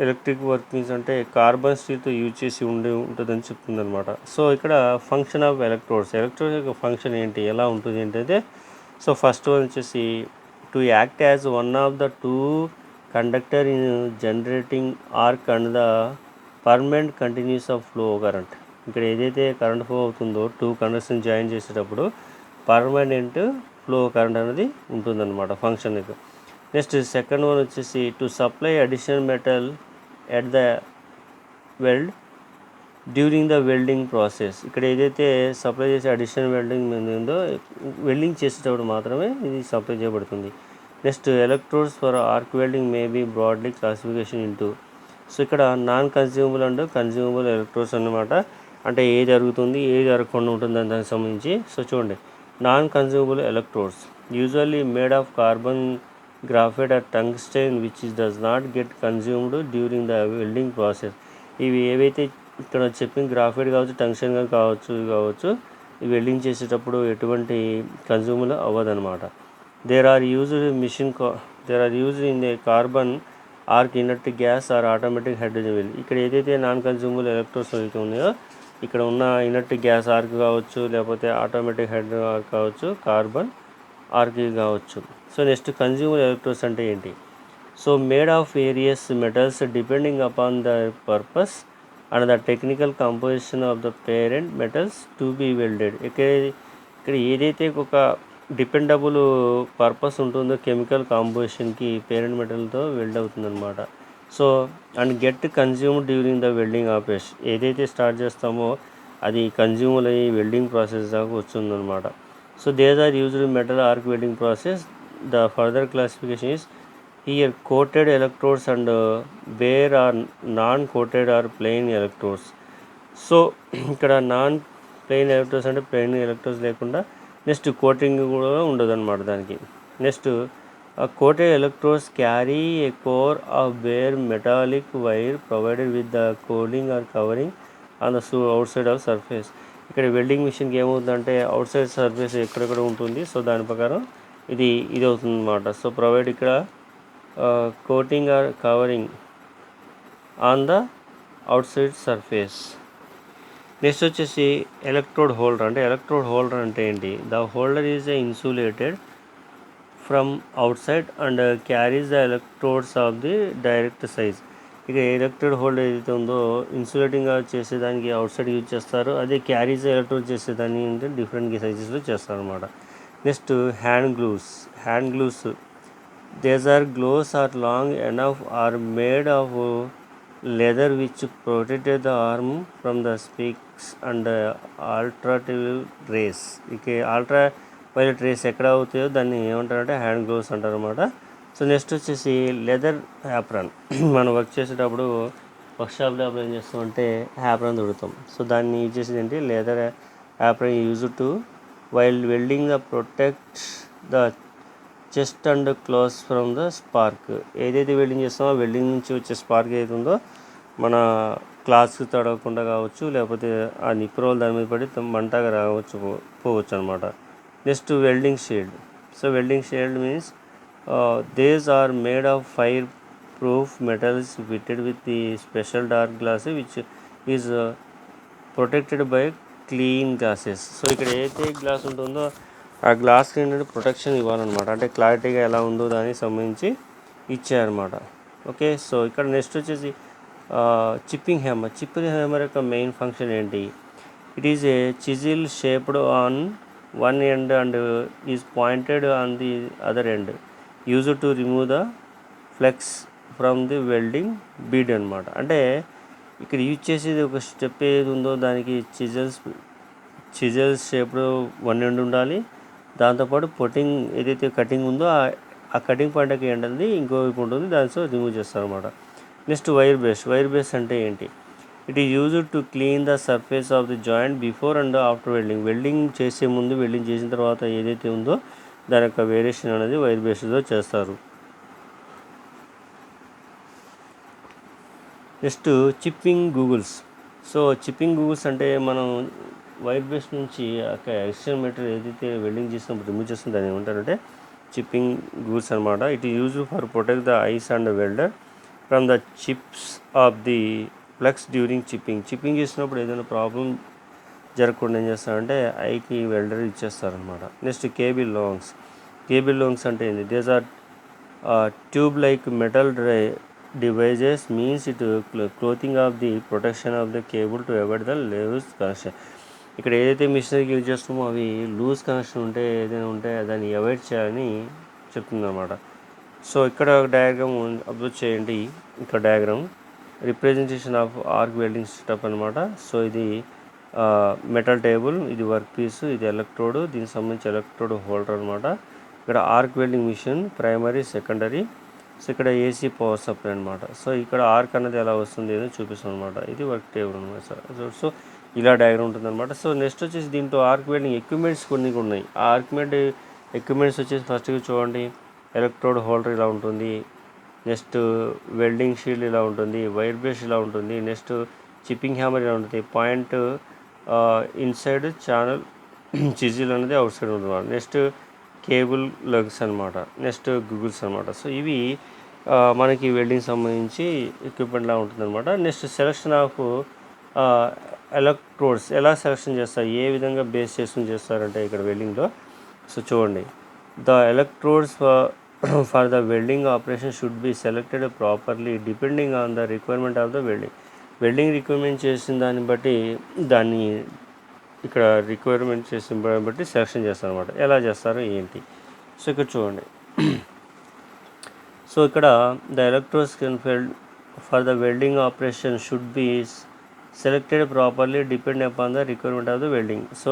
ఎలక్ట్రిక్ వర్క్పీస్ అంటే carbon స్టీల్తో use చేసి ఉంటుందని చెప్తుంది అనమాట. So ఇక్కడ ఫంక్షన్ ఆఫ్ ఎలక్ట్రోడ్స్ యొక్క ఫంక్షన్ ఎలా ఉంటుంది ఏంటంటే, సో ఫస్ట్ వచ్చేసి to act as one of the 2 conductor in generating arc and the permanent continuous of flow current. ఇక్కడ ఏదైతే కరెంట్ ఫ్లో అవుతుందో 2 కండక్టర్స్ని జాయిన్ చేసేటప్పుడు పర్మనెంట్ ఫ్లో కరెంట్ అనేది ఉంటుందన్నమాట ఫంక్షన్. నెక్స్ట్ సెకండ్ వన్ వచ్చేసి to supply additional metal at the weld during the welding process. ఇక్కడ ఏదైతే supply చేసే అడిషనల్ వెల్డింగ్ ఉందో వెల్డింగ్ చేసేటప్పుడు మాత్రమే ఇది సప్లై చేయబడుతుంది. Next electrodes for arc welding may be broadly classification into. So ఇక్కడ non consumable and consumable electrodes అన్నమాట. అంటే ఏ జరుగుతుంది ఏ జరగకుండా ఉంటుంది దానికి సంబంధించి. సో చూడండి, non consumable electrodes usually made of carbon graphite or tungsten which does not get consumed during the welding process. ఇవి ఏవైతే ఇక్కడ చెప్పిన గ్రాఫైట్ కావచ్చు, టంగ్స్టైన్ కావచ్చు ఇవి వెల్డింగ్ చేసేటప్పుడు ఎటువంటి కన్జ్యూమబుల్ అవ్వదన్నమాట. There are used in the carbon arc inert gas or automatic hydrogen weld. ఇక్కడ ఏదైతే నాన్ కన్జ్యూమబుల్ ఎలక్ట్రోడ్స్ అయితే ఉన్నాయో ఇక్కడ ఉన్న ఇనర్ట్ గ్యాస్ ఆర్క్ కావచ్చు, లేకపోతే ఆటోమేటిక్ హైడ్రోజన్ ఆర్క్ కావచ్చు, కార్బన్ ఆర్క్ కావచ్చు. సో నెక్స్ట్ కన్జ్యూమబుల్ ఎలక్ట్రోడ్స్ అంటే ఏంటి? So made of various metals depending upon the purpose and the technical composition of the parent metals to be welded. ఇక్కడ ఏదైతే ఒక dependable purpose ఉంటుందో chemical కాంపోజిషన్కి parent మెటల్తో వెల్డ్ అవుతుందన్నమాట. So and get consumed during the welding operation. ఏదైతే start చేస్తామో అది కన్జ్యూమర్ అయ్యి వెల్డింగ్ ప్రాసెస్ దాకా వస్తుందన్నమాట. So these are used metal arc welding process. The further classification is here coated electrodes and where are non coated or plain electrodes. So ఇక్కడ non plain electrodes అంటే plain electrodes లేకుండా next coating కూడా ఉండదు అనమాట దానికి. Next coated electrodes carry a core of bare metallic wire provided with the coating or covering on the outside of surface. ఇక్కడ welding మిషన్కి ఏమవుతుందంటే అవుట్ సైడ్ సర్ఫేస్ ఎక్కడెక్కడ ఉంటుంది. సో దాని ప్రకారం ఇది అవుతుంది అనమాట. సో ప్రొవైడ్ ఇక్కడ coating or covering on the outside surface. Next వచ్చేసి ఎలక్ట్రోడ్ హోల్డర్ అంటే ఏంటి? The holder is insulated from outside and carries the electrodes of the direct size. ఇక ఎలక్ట్రోడ్ హోల్డర్ ఏదైతే ఉందో ఇన్సులేటింగ్గా చేసేదానికి అవుట్ సైడ్ యూజ్ చేస్తారు. అదే carries electrode చేసేదాన్ని అంటే డిఫరెంట్ సైజెస్లో చేస్తారు అనమాట. Next hand glues these are gloves are long enough are made of leather which protected the arm from the spikes and ultraviolet rays. ఇక అల్ట్రా వైలెట్ రేస్ ఎక్కడ అవుతాయో దాన్ని ఏమంటారంటే హ్యాండ్ గ్లోవ్స్ అంటారు అనమాట. సో నెక్స్ట్ వచ్చేసి లెదర్ యాప్రాన్. మనం work చేసేటప్పుడు వర్క్షాప్లో అప్పుడు ఏం చేస్తామంటే యాప్రాన్ దొరుకుతాం. సో దాన్ని యూజ్ చేసేది ఏంటి leather apron use to while welding the protect the chest and close from the spark. ఏదైతే వెల్డింగ్ చేస్తామో వెల్డింగ్ నుంచి వచ్చే స్పార్క్ ఏదైతే ఉందో మన క్లాత్స్కి తడవకుండా కావచ్చు, లేకపోతే ఆ నిప్రోల్ దాని మీద పడి మంటగా పోవచ్చు అనమాట. Next welding shield. So welding shield means these are made of fireproof metals fitted with the special dark glass which is protected by clean glasses. So ఇక్కడ ఏదైతే గ్లాస్ ఉంటుందో ఆ గ్లాస్కి ఏంటంటే ప్రొటెక్షన్ ఇవ్వాలన్నమాట. అంటే క్లారిటీగా ఎలా ఉందో దానికి సంబంధించి ఇచ్చారన్నమాట. ఓకే, సో ఇక్కడ నెక్స్ట్ వచ్చేసి చిప్పింగ్ హ్యామర్ యొక్క మెయిన్ ఫంక్షన్ ఏంటి? It is a chisel shaped on one end and is pointed on the other end use to remove the flex from the welding bead అనమాట. అంటే ఇక్కడ use చేసేది ఒక step ఏది ఉందో దానికి చిజల్స్ షేప్డ్ వన్ ఎండ్ ఉండాలి. దాంతోపాటు పొట్టింగ్ ఏదైతే కటింగ్ ఉందో ఆ కటింగ్ పాయింట్కి ఏంటంది ఇంకో వైపు ఉంటుంది, దానితో రిమూవ్ చేస్తారు అనమాట. నెక్స్ట్ వైర్ బేస్ అంటే ఏంటి? It is used to clean the surface of the joint before and after welding చేసే ముందు, వెల్డింగ్ చేసిన తర్వాత ఏదైతే ఉందో దాని యొక్క వేరియేషన్ అనేది వైర్ బేస్తో చేస్తారు. Next chipping goggles. So chipping goggles అంటే మనం వైర్ బేస్ నుంచి ఎక్స్టర్నల్ మెటీరియల్ ఏదైతే వెల్డింగ్ చేసినప్పుడు రిమూవ్ చేస్తుందో దాన్ని ఏమంటారంటే చిప్పింగ్ గూగుల్స్ అనమాట. It is used for protect the eyes and welder from the chips of the flex during chipping చేసినప్పుడు ఏదైనా ప్రాబ్లం జరగకుండా ఏం చేస్తారంటే ఐకి వెల్డర్ ఇచ్చేస్తారనమాట. నెక్స్ట్ కేబుల్ లాంగ్స్ అంటే ఏంటి? These are tube like metal devices means it clothing of the protection of the cable to avoid the loose connection. ఇక్కడ ఏదైతే మిషనరీకి యూజ్ చేస్తామో అవి లూజ్ కనెక్షన్ ఉంటే ఏదైనా ఉంటే దాన్ని అవాయిడ్ చేయాలని చెప్తుంది అనమాట. సో ఇక్కడ ఒక డయాగ్రామ్ అబ్జర్వ్ చేయండి. ఇక్కడ diagram representation of arc welding setup అనమాట. సో ఇది మెటల్ టేబుల్, ఇది వర్క్ పీస్, ఇది ఎలక్ట్రోడ్, దీనికి సంబంధించి ఎలక్ట్రోడ్ హోల్డర్ అనమాట. ఇక్కడ arc welding machine primary, secondary. So ఇక్కడ ఏసీ పవర్ సప్లై అనమాట. సో ఇక్కడ ఆర్క్ అనేది ఎలా వస్తుంది ఏదో చూపిస్తాం అనమాట. ఇది వర్క్ టేబుల్ అనమాట. సో ఇలా డయాగ్రామ్ ఉంటుంది అనమాట. సో నెక్స్ట్ వచ్చేసి దీంట్లో ఆర్క్ వెల్డింగ్ ఎక్విప్మెంట్స్ కొన్ని ఉన్నాయి. ఆ ఎక్విప్మెంట్స్ వచ్చేసి ఫస్ట్గా చూడండి, ఎలక్ట్రోడ్ హోల్డర్ ఇలా ఉంటుంది, నెక్స్ట్ వెల్డింగ్ షీల్డ్ ఇలా ఉంటుంది, వైర్ బేస్ ఇలా ఉంటుంది, నెక్స్ట్ చిప్పింగ్ హ్యామర్ ఇలా ఉంటుంది, పాయింట్ ఇన్సైడ్ ఛానల్ చిజిల్ అనేది అవుట్ సైడ్ ఉంటుంది. నెక్స్ట్ కేబుల్ లగ్స్ అనమాట, నెక్స్ట్ గూగుల్స్ అనమాట. సో ఇవి మనకి వెల్డింగ్ సంబంధించి ఎక్విప్మెంట్లా ఉంటుంది అనమాట. నెక్స్ట్ సెలక్షన్ ఆఫ్ ఎలక్ట్రోడ్స్ ఎలా సెలక్షన్ చేస్తారు, ఏ విధంగా బేస్ చేసుకుని చేస్తారంటే ఇక్కడ వెల్డింగ్లో. సో చూడండి, the electrodes for the welding operation should be selected properly depending on the requirement of the welding requirement చేసిన దాన్ని బట్టి దాన్ని ఇక్కడ రిక్వైర్మెంట్ చేసిన దాన్ని బట్టి సెలక్షన్ చేస్తారు అనమాట. ఎలా చేస్తారు ఏంటి? సో ఇక్కడ చూడండి. సో ఇక్కడ the electrodes for the welding operation should be selected properly depend upon the requirement of the welding. So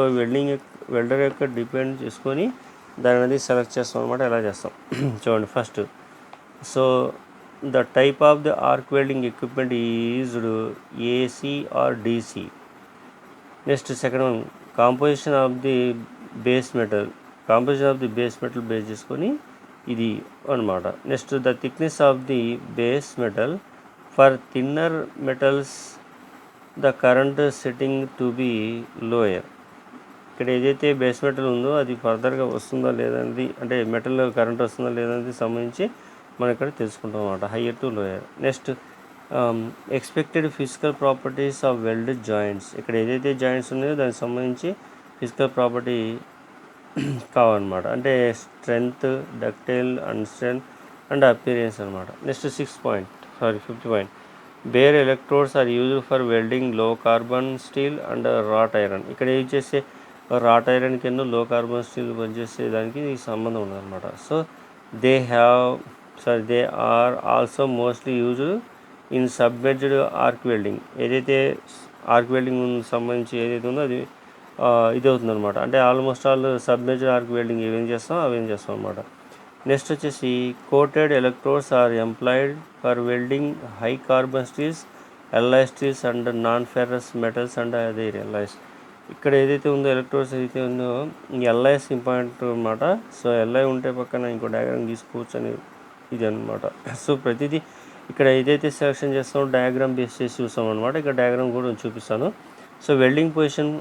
welder యొక్క డిపెండ్ చేసుకొని దాని అనేది సెలెక్ట్ చేస్తాం అనమాట. ఎలా చేస్తాం చూడండి. First so the type of the arc welding equipment used AC or DC. Next second one composition of the base metal base చేసుకొని ఇది అనమాట. Next the thickness of the base metal for thinner metals the current setting to be lower. ఇక్కడ ఏదైతే base metal ఉందో అది ఫర్దర్గా వస్తుందా లేదనేది, అంటే మెటల్ కరెంట్ వస్తుందా లేదనేది సంబంధించి మనం ఇక్కడ తెలుసుకుంటాం అన్నమాట. Higher to lower. Next expected physical properties of welded joints. ఇక్కడ ఏదైతే జాయింట్స్ ఉన్నాయో దానికి సంబంధించి ఫిజికల్ ప్రాపర్టీ కావాలన్నమాట. అంటే strength, ductile, and strength and appearance అనమాట. Next fifth point Bare electrodes are used for welding low carbon steel and wrought iron. ఇక్కడ use చేసే రాట్ ఐరన్ కింద లో కార్బన్ స్టీల్ పనిచేసే దానికి ఈ సంబంధం ఉందన్నమాట. So they are also mostly used in submerged arc welding. ఏదైతే arc welding సంబంధించి ఏదైతే ఉందో అది ఇది అవుతుంది అనమాట. అంటే almost all submerged arc welding ఏమేం చేస్తాం అవేం చేస్తాం అనమాట. నెక్స్ట్ వచ్చేసి coated electrodes are employed for welding high carbon steels, alloy steels and non ferrous metals and అదే ఎల్ఐస్. ఇక్కడ ఏదైతే ఉందో ఎలక్ట్రోడ్స్ ఏదైతే ఉందో ఈ ఎల్ఐస్ ఇంపార్టెంట్ అనమాట. సో ఎల్ఐ ఉంటే పక్కన ఇంకో డయాగ్రామ్ తీసుకోవచ్చు అని ఇది అనమాట. సో ప్రతిదీ ఇక్కడ ఏదైతే సెలెక్షన్ చేస్తామో డయాగ్రామ్ బేస్ చేసి చూస్తాం అనమాట. ఇక్కడ డయాగ్రామ్ కూడా చూపిస్తాను. So welding position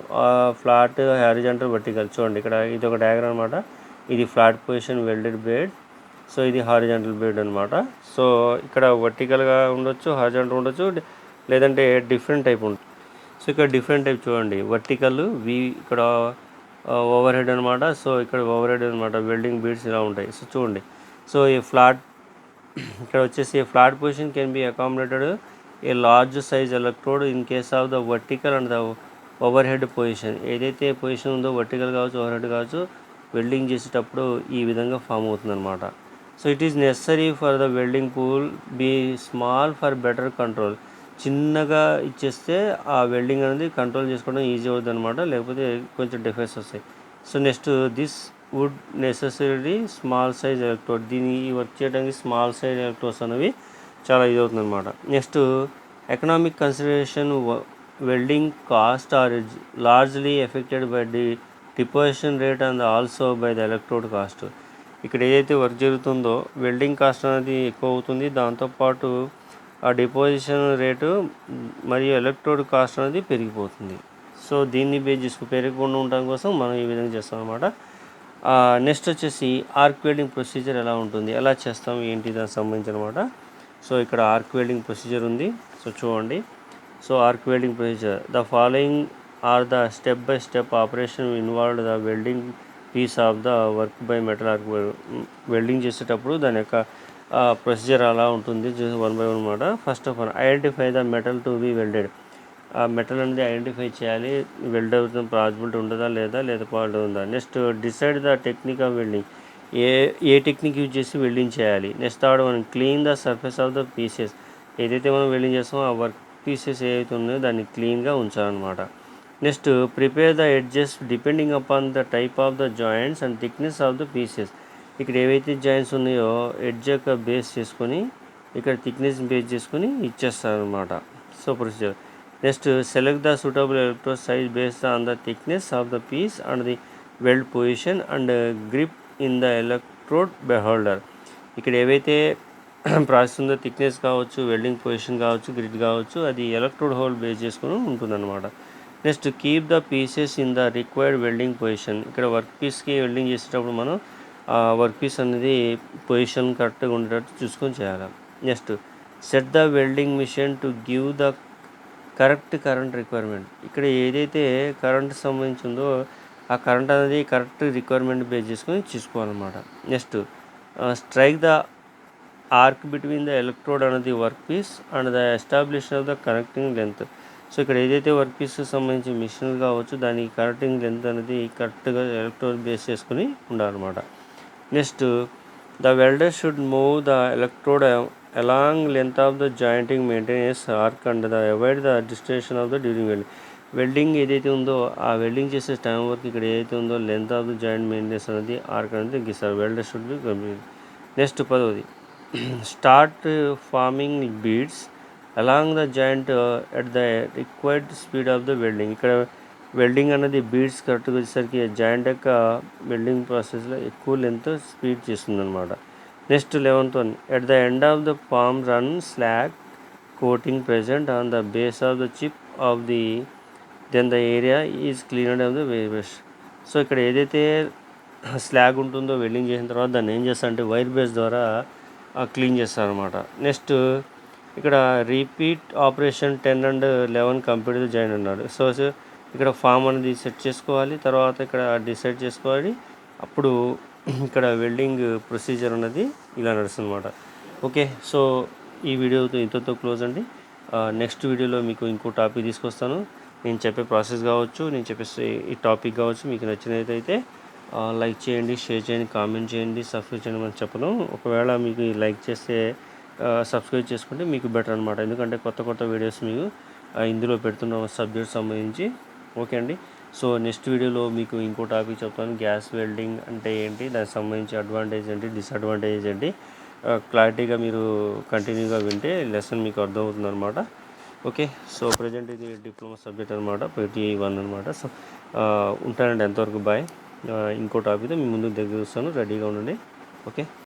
flat, horizontal, vertical. చూడండి ఇక్కడ ఇది ఒక డయాగ్రామ్ అనమాట. ఇది flat position welded bed, so ఇది హారిజాంటల్ బెడ్ అనమాట. సో ఇక్కడ వర్టికల్గా ఉండొచ్చు, హారిజాంటల్ ఉండొచ్చు, లేదంటే డిఫరెంట్ టైప్ ఉంటుంది. సో ఇక్కడ డిఫరెంట్ టైప్ చూడండి, వర్టికల్ ఇక్కడ ఓవర్ హెడ్ అనమాట. సో ఇక్కడ ఓవర్ హెడ్ అనమాట, వెల్డింగ్ బీడ్స్ ఇలా ఉంటాయి. సో చూడండి, సో ఈ ఫ్లాట్ ఇక్కడ వచ్చేసి flat position can be accommodated a large size electrode in case of the vertical and the overhead position. ఏదైతే పొజిషన్ ఉందో వర్టికల్ కావచ్చు, ఓవర్ హెడ్ కావచ్చు, వెల్డింగ్ చేసేటప్పుడు ఈ విధంగా ఫామ్ అవుతుందన్నమాట. So it is necessary for the welding pool be small for better control. చిన్నగా ఇచ్చేస్తే ఆ వెల్డింగ్ అనేది కంట్రోల్ చేసుకోవడం ఈజీ అవుతుంది అనమాట, లేకపోతే కొంచెం డిఫెక్ట్స్ వస్తాయి. So next this would necessary small size electrode. దీన్ని వర్క్ చేయడానికి స్మాల్ సైజ్ ఎలక్ట్రోడ్స్ అనేవి చాలా ఇది అవుతుంది అనమాట. Next economic consideration welding cost are largely affected by deposition rate and also by the electrode cost. ఇక్కడ ఏదైతే వర్క్ జరుగుతుందో వెల్డింగ్ కాస్ట్ అనేది ఎక్కువ అవుతుంది, దాంతోపాటు ఆ డిపోజిషన్ రేటు మరియు ఎలక్ట్రోడ్ కాస్ట్ అనేది పెరిగిపోతుంది. సో దీన్ని బేస్ చేసుకుని పెరగకుండా ఉండడం కోసం మనం ఈ విధంగా చేస్తాం అనమాట. నెక్స్ట్ వచ్చేసి ఆర్క్ వెల్డింగ్ ప్రొసీజర్ ఎలా ఉంటుంది, ఎలా చేస్తాం ఏంటి దానికి సంబంధించి అనమాట. సో ఇక్కడ ఆర్క్ వెల్డింగ్ ప్రొసీజర్ ఉంది. సో చూడండి, so arc welding procedure the following are the step by step operation involved the welding piece of the work by metal arc. Welding చేసేటప్పుడు దాని యొక్క ప్రొసీజర్ అలా ఉంటుంది, వన్ బై వన్ అనమాట. First of all identify the metal to be welded. ఆ metal అనేది identify చేయాలి, weld అవుతుంది పాసిబిలిటీ ఉంటుందా లేదా పాసిబిలిటీ ఉందా. Next decide the technique of welding. A technique use చేసి వెల్డింగ్ చేయాలి. Next third one clean the surface of the pieces. ఏదైతే మనం వెల్డింగ్ చేస్తామో ఆ వర్క్ పీసెస్ ఏవైతే ఉన్నాయో దాన్ని క్లీన్గా ఉంచాలన్నమాట. Next prepare the edges depending upon the type of the joints and thickness of the pieces. ఇక్కడ ఏవైతే జాయింట్స్ ఉన్నాయో ఎడ్జ్ యొక్క బేస్ చేసుకొని ఇక్కడ థిక్నెస్ బేస్ చేసుకొని ఇచ్చేస్తారనమాట. So procedure. Next select the suitable electrode size based on the thickness of the piece and the weld position and grip in the electrode beholder. ఇక్కడ ఏవైతే ప్రాసెస్ ఉందో thickness కావచ్చు, welding position కావచ్చు, grid కావచ్చు, అది electrode whole base చేసుకొని ఉంటుందన్నమాట. Next keep the pieces in the required welding position. ఇక్కడ వర్క్ పీస్కి వెల్డింగ్ చేసేటప్పుడు మనం వర్క్ పీస్ అనేది పొజిషన్ కరెక్ట్గా ఉండేటట్టు చూసుకొని చేయాలి. Next set the welding machine to give the correct current requirement. ఇక్కడ ఏదైతే కరెంట్ సంబంధించిందో ఆ కరెంట్ అనేది కరెక్ట్ రిక్వైర్మెంట్ బేస్ చేసుకొని చూసుకోవాలన్నమాట. Next strike the arc between the electrode అనేది work piece and the establishment of the connecting length. So ఇక్కడ ఏదైతే work పీస్కి సంబంధించి మిషన్ కావచ్చు దానికి కనెక్టింగ్ లెంత్ అనేది కరెక్ట్గా ఎలక్ట్రోడ్ బేస్ చేసుకుని ఉండాలన్నమాట. Next the welder should move the electrode along length of the jointing maintenance arc and the avoid the డిస్టేషన్ of the during welding. Welding ఏదైతే ఉందో ఆ వెల్డింగ్ చేసే టైం వరకు ఇక్కడ ఏదైతే ఉందో length of the joint maintenance అనేది ఆర్క్ అనేది తగ్గిస్తారు. Welder should be complete. Next 10వ start forming beads along the joint at the required speed of the welding. ఇక్కడ వెల్డింగ్ అనేది బీడ్స్ కరెక్ట్గా వచ్చేసరికి జాయింట్ యొక్క వెల్డింగ్ ప్రాసెస్లో ఎక్కువ లెంత్ స్పీడ్ చేస్తుంది అనమాట. Next 11th one at the end of the form run slag coating present on the base of the chip of the then the area is cleaned of the waste. So ఇక్కడ ఏదైతే slag ఉంటుందో welding చేసిన తర్వాత దాన్ని ఏం చేస్తారంటే wire base ద్వారా clean చేస్తారనమాట. నెక్స్ట్ ఇక్కడ repeat operation 10 and 11 complete join అన్నాడు. సో ఇక్కడ ఫామ్ అనేది సెట్ చేసుకోవాలి, తర్వాత ఇక్కడ డిసైడ్ చేసుకోవాలి, అప్పుడు ఇక్కడ వెల్డింగ్ ప్రొసీజర్ అనేది ఇలా నడుస్తుంది అనమాట. ఓకే, సో ఈ వీడియోతో ఇంతతో క్లోజ్ అండి. నెక్స్ట్ వీడియోలో మీకు ఇంకో టాపిక్ తీసుకొస్తాను. నేను చెప్పే ప్రాసెస్ కావచ్చు, నేను చెప్పే ఈ టాపిక్ కావచ్చు మీకు నచ్చినట్లయితే లైక్ చేయండి, షేర్ చేయండి, కామెంట్ చేయండి, సబ్స్క్రైబ్ చేయండి అని చెప్పను. ఒకవేళ మీకు లైక్ చేస్తే సబ్స్క్రైబ్ చేసుకుంటే మీకు బెటర్ అనమాట. ఎందుకంటే కొత్త కొత్త వీడియోస్ మీకు ఇందులో పెడుతున్న సబ్జెక్ట్ సంబంధించి. ఓకే అండి. సో నెక్స్ట్ వీడియోలో మీకు ఇంకో టాపిక్ చెప్తాను. గ్యాస్ వెల్డింగ్ అంటే ఏంటి, దానికి సంబంధించి అడ్వాంటేజ్ ఏంటి, డిసడ్వాంటేజ్ ఏంటి, క్లారిటీగా మీరు కంటిన్యూగా వింటే లెసన్ మీకు అర్థమవుతుంది అనమాట. ఓకే. సో ప్రజెంట్ ఇది డిప్లొమా సబ్జెక్ట్ అనమాట, PT1 అనమాట. సో ఉంటానండి, ఎంతవరకు బాయ్. ఇంకో టాపిక్తో మీ ముందుకు దగ్గర వస్తాను, రెడీగా ఉండండి. ఓకే.